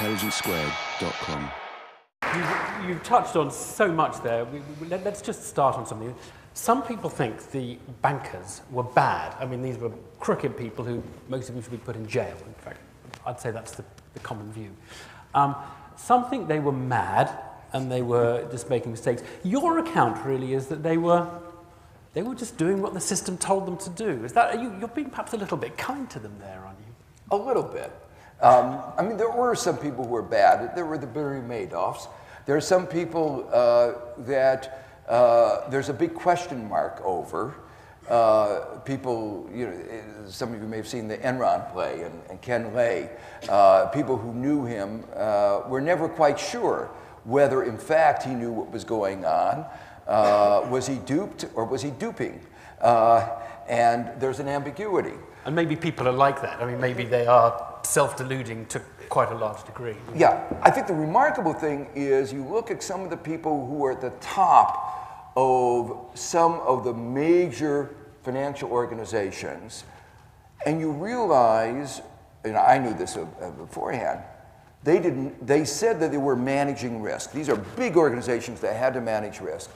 intelligencesquared.com. You've touched on so much there. Let's just start on something. Some people think the bankers were bad. I mean, these were crooked people who most of them should be put in jail. In fact, I'd say that's the common view. Some think they were mad and they were just making mistakes. Your account really is that they were just doing what the system told them to do. Is that you're being perhaps a little bit kind to them there, aren't you? A little bit. I mean, there were some people who were bad. There were the Barry Madoffs. There are some people that there's a big question mark over. People, you know, some of you may have seen the Enron play and Ken Lay. People who knew him were never quite sure whether, in fact, he knew what was going on. Was he duped or was he duping? And there's an ambiguity. And maybe people are like that. I mean, maybe they are self-deluding to quite a large degree. Yeah, I think the remarkable thing is you look at some of the people who are at the top of some of the major financial organizations, and you realize, and I knew this beforehand, they said that they were managing risk. These are big organizations that had to manage risk.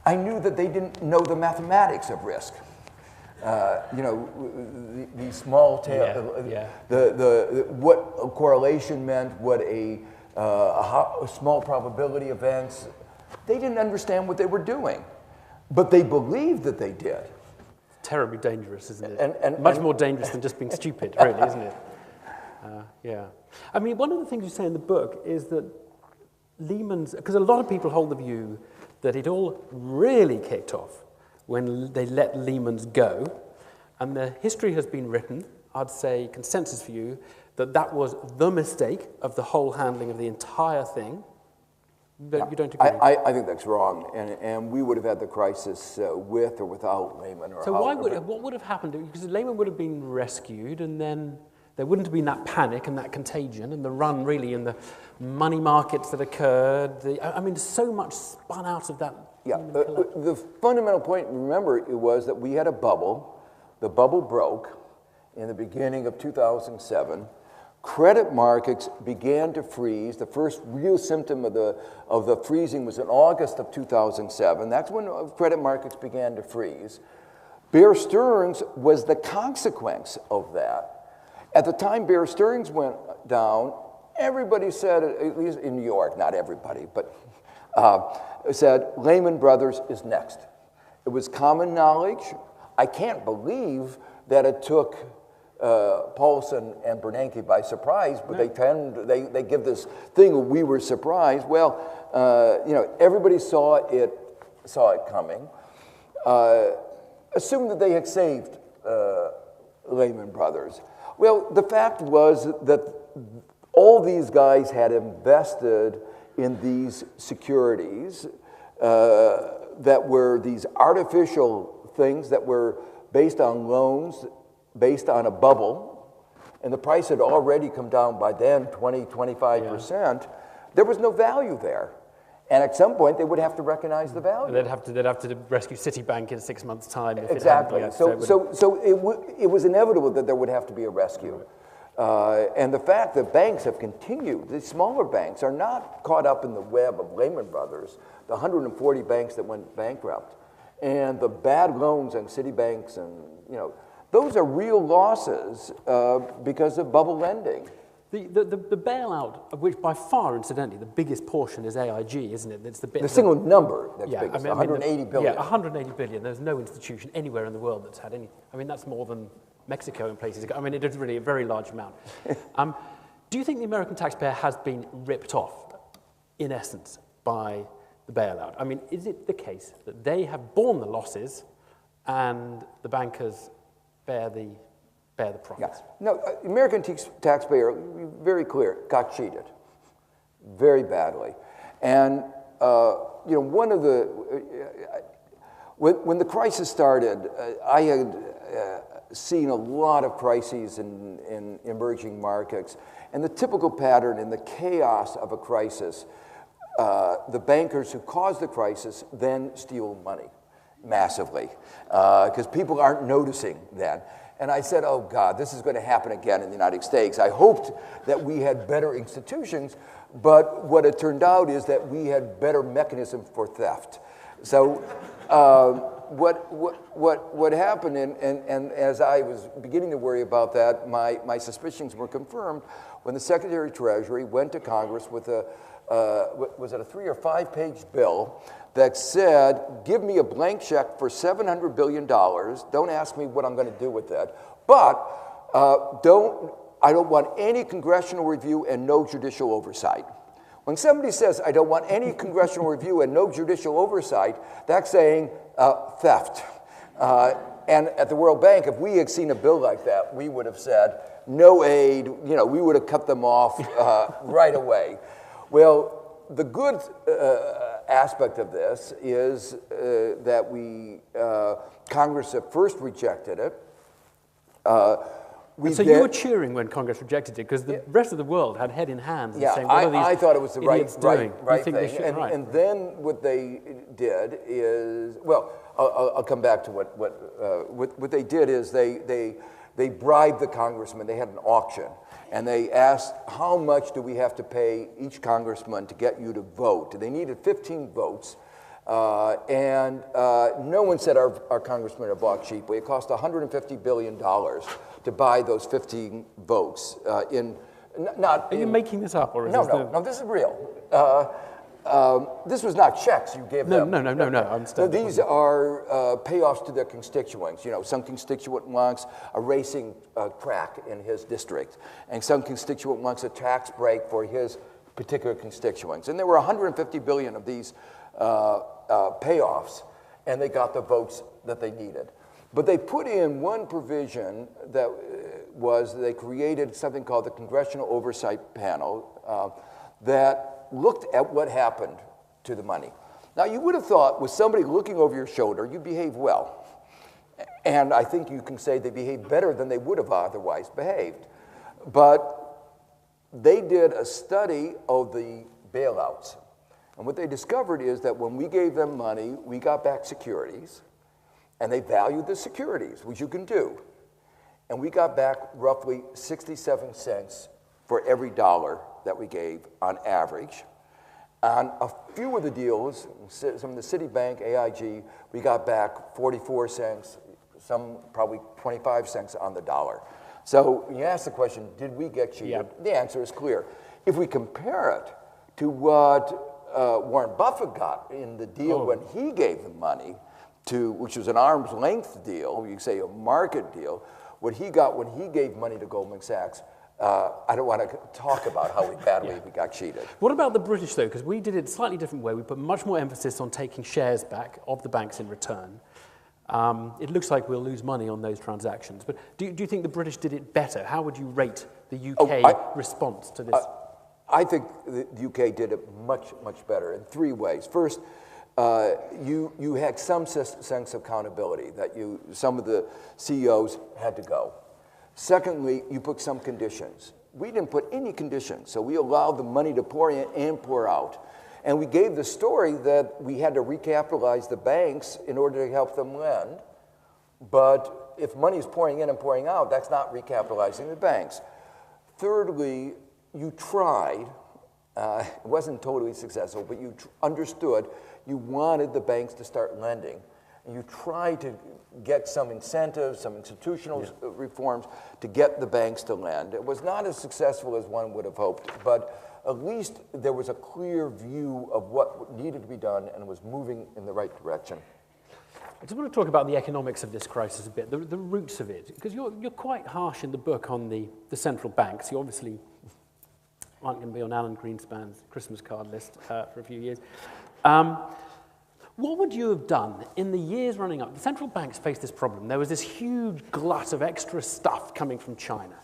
I knew that they didn't know the mathematics of risk. You know, the small tail, what a correlation meant, what a small probability events. They didn't understand what they were doing, but they believed that they did. Terribly dangerous, isn't it? And much more dangerous than just being stupid, really, isn't it? Yeah. I mean, one of the things you say in the book is that Lehman's, because a lot of people hold the view that it all really kicked off when they let Lehman's go, and the history has been written, I'd say consensus for you, that was the mistake of the whole handling of the entire thing. You don't agree? I think that's wrong, and we would have had the crisis with or without Lehman. So what would have happened? Because Lehman would have been rescued, and then there wouldn't have been that panic and that contagion and the run, really, and the money markets that occurred. I mean, so much spun out of that. Yeah, the fundamental point, remember, it was that we had a bubble. The bubble broke in the beginning of 2007. Credit markets began to freeze. The first real symptom of the freezing was in August of 2007. That's when credit markets began to freeze. Bear Stearns was the consequence of that. At the time Bear Stearns went down, everybody said, at least in New York, not everybody, but said Lehman Brothers is next. It was common knowledge. I can't believe that it took Paulson and Bernanke by surprise, but they give this thing, we were surprised. Well, you know, everybody saw it coming. Assumed that they had saved Lehman Brothers. Well, the fact was that all these guys had invested in these securities that were these artificial things that were based on loans, based on a bubble, and the price had already come down by then 25%. Yeah. There was no value there. And at some point, they would have to recognize the value. They'd have to rescue Citibank in 6 months' time. If exactly. It so it was inevitable that there would have to be a rescue. And the fact that banks have continued, the smaller banks are not caught up in the web of Lehman Brothers, the 140 banks that went bankrupt, and the bad loans on Citibanks, and you know, those are real losses because of bubble lending. The bailout, of which by far, incidentally, the biggest portion is AIG, isn't it? It's the single number that's big, 180 billion. Yeah, 180 billion. There's no institution anywhere in the world that's had any. I mean, that's more than Mexico in places. I mean, it is really a very large amount. Do you think the American taxpayer has been ripped off, in essence, by the bailout? I mean, is it the case that they have borne the losses and the bankers bear the profits? Yeah. No, American taxpayer, very clear, got cheated very badly. And, you know, one of the, when the crisis started, I had seen a lot of crises in emerging markets. And the typical pattern in the chaos of a crisis, the bankers who caused the crisis then steal money massively because people aren't noticing then. And I said, oh God, this is going to happen again in the United States. I hoped that we had better institutions, but what it turned out is that we had better mechanisms for theft. So what happened, and as I was beginning to worry about that, my suspicions were confirmed when the Secretary of Treasury went to Congress with was it a 3 or 5 page bill that said, give me a blank check for $700 billion. Don't ask me what I'm going to do with that. But I don't want any congressional review and no judicial oversight. When somebody says, I don't want any congressional review and no judicial oversight, that's saying theft. And at the World Bank, if we had seen a bill like that, we would have said, no aid, we would have cut them off right away. Well, the good aspect of this is that Congress at first rejected it. So you were cheering when Congress rejected it because the rest of the world had head in hand and saying, what are these I thought it was the right thing. And then what they did is, well, I'll come back to what they did is they bribed the congressman. They had an auction. And they asked, how much do we have to pay each congressman to get you to vote? They needed 15 votes. And no one said our congressmen are bought cheaply. It cost $150 billion to buy those 15 votes. Are you making this up? Or is no, this is real. This was not checks you gave them. No. So these are payoffs to their constituents. Some constituent wants a racing track in his district, and some constituent wants a tax break for his particular constituents. And there were 150 billion of these payoffs, and they got the votes that they needed. But they put in one provision that was they created something called the Congressional Oversight Panel that looked at what happened to the money. Now, you would have thought with somebody looking over your shoulder, you behave well. And I think you can say they behaved better than they would have otherwise behaved. But they did a study of the bailouts. And what they discovered is that when we gave them money, we got back securities, and they valued the securities, which you can do. And we got back roughly 67 cents for every dollar that we gave on average. On a few of the deals, some of the Citibank, AIG, we got back 44 cents, some probably 25 cents on the dollar. So you ask the question, did we get cheated? Yep. The answer is clear. If we compare it to what Warren Buffett got in the deal when he gave the money to, which was an arm's length deal, you say a market deal, what he got when he gave money to Goldman Sachs, I don't want to talk about how badly we got cheated. What about the British, though? Because we did it a slightly different way. We put much more emphasis on taking shares back of the banks in return. It looks like we'll lose money on those transactions. But do you think the British did it better? How would you rate the UK response to this? I think the UK did it much, much better in 3 ways. First, you had some sense of accountability that some of the CEOs had to go. Secondly, you put some conditions. We didn't put any conditions, so we allowed the money to pour in and pour out. And we gave the story that we had to recapitalize the banks in order to help them lend. But if money is pouring in and pouring out, that's not recapitalizing the banks. Thirdly, you tried. It wasn't totally successful, but you understood you wanted the banks to start lending. And you tried to get some incentives, some institutional reforms to get the banks to lend. It was not as successful as one would have hoped, but at least there was a clear view of what needed to be done and was moving in the right direction. I just want to talk about the economics of this crisis a bit, the roots of it, because you're quite harsh in the book on the central banks. You obviously aren't going to be on Alan Greenspan's Christmas card list for a few years. What would you have done in the years running up? The central banks faced this problem. There was this huge glut of extra stuff coming from China.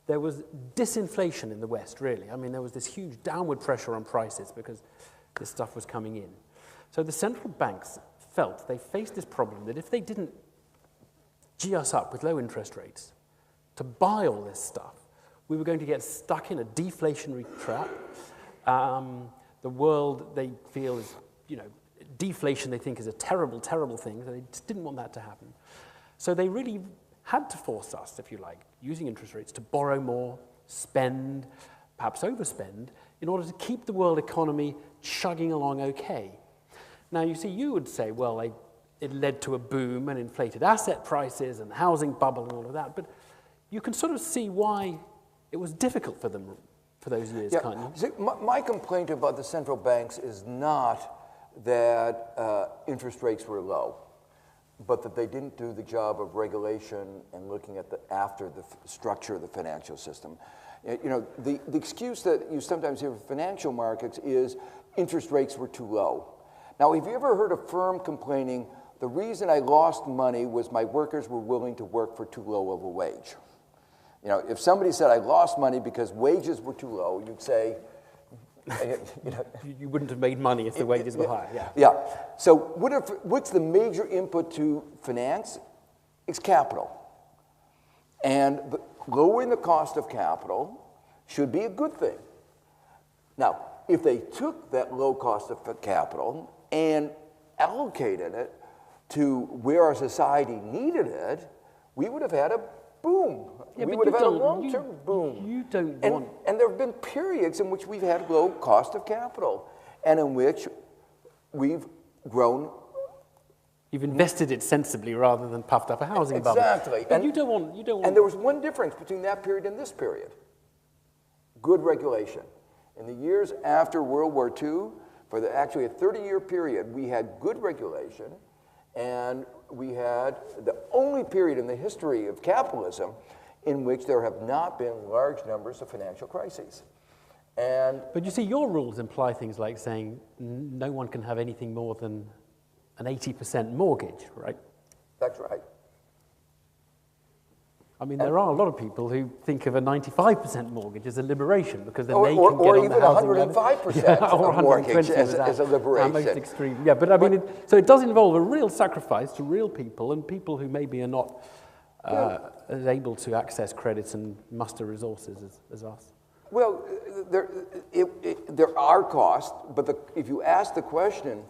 There was disinflation in the West, really. I mean, there was this huge downward pressure on prices because this stuff was coming in. So the central banks felt they faced this problem that if they didn't gee us up with low interest rates to buy all this stuff, we were going to get stuck in a deflationary trap. The world, they feel, is, deflation they think is a terrible, terrible thing. So they just didn't want that to happen. So they really had to force us, if you like, using interest rates to borrow more, spend, perhaps overspend, in order to keep the world economy chugging along okay. Now, you see, you would say, well, it led to a boom and inflated asset prices and the housing bubble and all of that, but you can sort of see why it was difficult for them for those years, can't you? See, my complaint about the central banks is not that interest rates were low, but that they didn't do the job of regulation and looking at after the structure of the financial system. You know, the excuse that you sometimes hear for financial markets is interest rates were too low. Now, have you ever heard a firm complaining, the reason I lost money was my workers were willing to work for too low of a wage? You know, if somebody said I lost money because wages were too low, you'd say, you know, you wouldn't have made money if the wages were higher. Yeah. Yeah. So what's the major input to finance? It's capital. And lowering the cost of capital should be a good thing. Now, if they took that low cost of capital and allocated it to where our society needed it, we would have had a boom. Yeah, we would have had a long-term boom. You don't want... And there have been periods in which we've had low cost of capital and in which we've grown. You've invested it sensibly rather than puffed up a housing bubble. Exactly. But you don't want... And there was one difference between that period and this period. Good regulation. In the years after World War II, for actually a 30-year period, we had good regulation, and we had the only period in the history of capitalism in which there have not been large numbers of financial crises. But you see, your rules imply things like saying no one can have anything more than an 80% mortgage, right? That's right. I mean, there are a lot of people who think of a 95% mortgage as a liberation because then they can get or on even the housing 105% or of mortgage as a liberation. Most extreme. Yeah, but I mean, so it does involve a real sacrifice to real people and people who maybe are not as able to access credits and muster resources as us. Well, there are costs, but if you ask the question,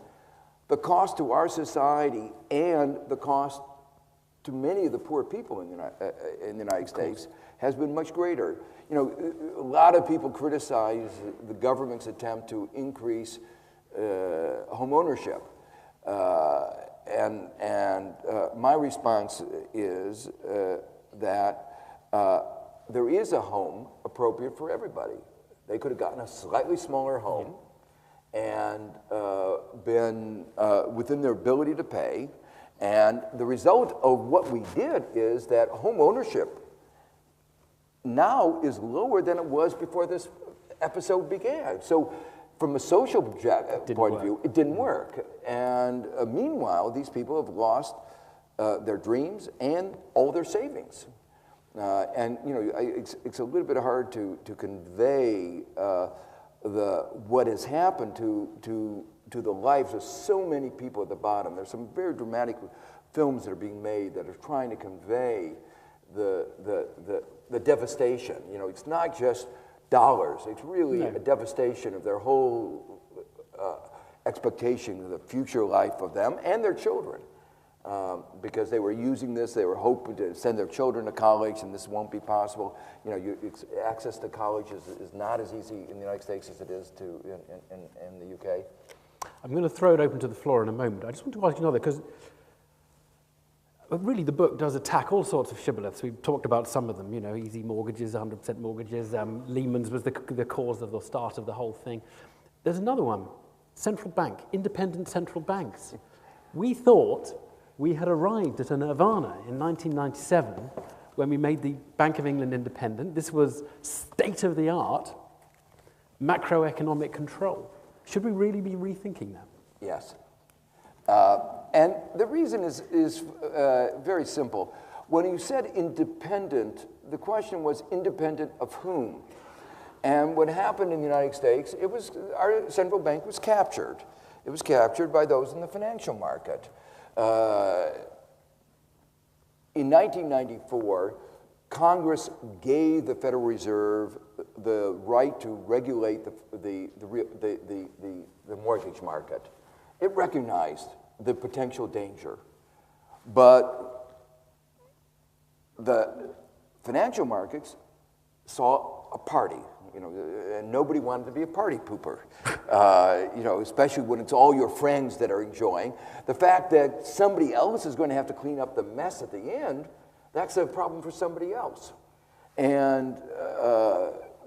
the cost to our society and the cost to many of the poor people in the United States has been much greater. You know, a lot of people criticize the government's attempt to increase home ownership. And my response is that there is a home appropriate for everybody. They could have gotten a slightly smaller home and been within their ability to pay. And the result of what we did is that home ownership now is lower than it was before this episode began. So from a social point of view, it didn't work. And meanwhile, these people have lost their dreams and all their savings. And you know, it's a little bit hard to convey what has happened to the lives of so many people at the bottom. There's some very dramatic films that are being made that are trying to convey the devastation. You know, it's not just dollars. It's really a devastation of their whole expectation of the future life of them and their children. Because they were using this, they were hoping to send their children to college, and this won't be possible. You know, access to college is not as easy in the United States as it is in the UK. I'm going to throw it open to the floor in a moment. I just want to ask you another, because really the book does attack all sorts of shibboleths. We've talked about some of them, you know, easy mortgages, 100% mortgages. Lehman's was the cause of the start of the whole thing. There's another one, central bank, independent central banks. We thought we had arrived at a nirvana in 1997 when we made the Bank of England independent. This was state-of-the-art macroeconomic control. Should we really be rethinking that? Yes. And the reason is very simple. When you said independent, the question was independent of whom? And what happened in the United States, our central bank was captured. It was captured by those in the financial market. In 1994, Congress gave the Federal Reserve the right to regulate the mortgage market. It recognized the potential danger, but the financial markets saw a party, and nobody wanted to be a party pooper, especially when it's all your friends that are enjoying. The fact that somebody else is going to have to clean up the mess at the end, that's a problem for somebody else. And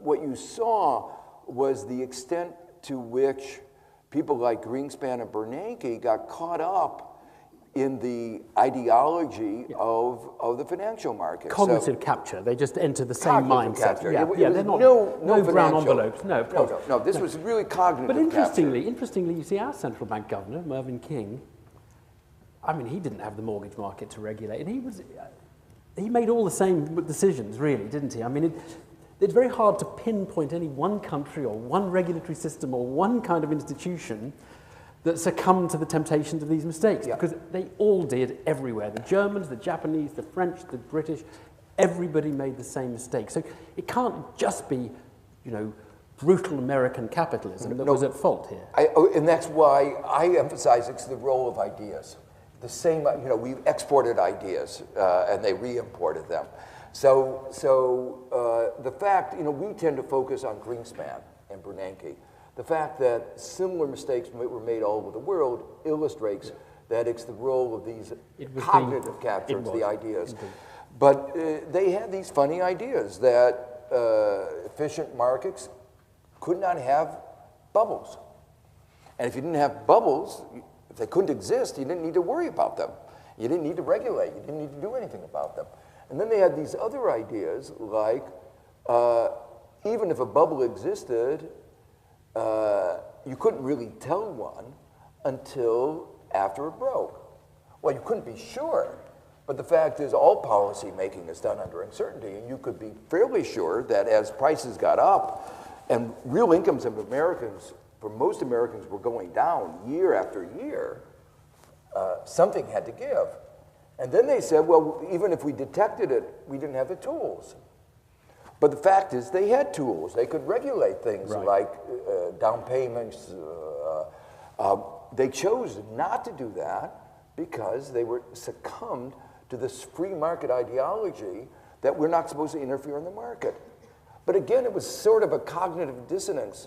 what you saw was the extent to which people like Greenspan and Bernanke got caught up in the ideology of the financial market. Cognitive capture. They just enter the same mindset. Capture. Yeah, they're not no brown envelopes. No, this was really cognitive But capture. interestingly, you see our central bank governor, Mervyn King, I mean, he didn't have the mortgage market to regulate, and he made all the same decisions, really, didn't he? I mean, it's very hard to pinpoint any one country or one regulatory system or one kind of institution that succumbed to the temptations of these mistakes, because they all did everywhere. The Germans, the Japanese, the French, the British, everybody made the same mistake. So it can't just be, brutal American capitalism that was at fault here. And that's why I emphasize it's the role of ideas. The same, we exported ideas and they re-imported them. So the fact, we tend to focus on Greenspan and Bernanke. The fact that similar mistakes were made all over the world illustrates that it's the role of these cognitive capture, the ideas. Indeed. But they had these funny ideas that efficient markets could not have bubbles. And if you didn't have bubbles, if they couldn't exist, you didn't need to worry about them. You didn't need to regulate. You didn't need to do anything about them. And then they had these other ideas like, even if a bubble existed, you couldn't really tell one until after it broke. Well, you couldn't be sure, but the fact is all policy making is done under uncertainty, and you could be fairly sure that as prices got up and real incomes of Americans, for most Americans, were going down year after year, something had to give. And then they said, well, even if we detected it, we didn't have the tools. But the fact is, they had tools. They could regulate things like down payments. They chose not to do that because they were succumbed to this free market ideology that we're not supposed to interfere in the market. But again, it was sort of a cognitive dissonance.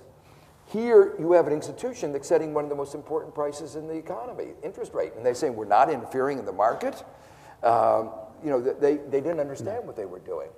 Here, you have an institution that's setting one of the most important prices in the economy, interest rate, and they're saying we're not interfering in the market. They didn't understand what they were doing.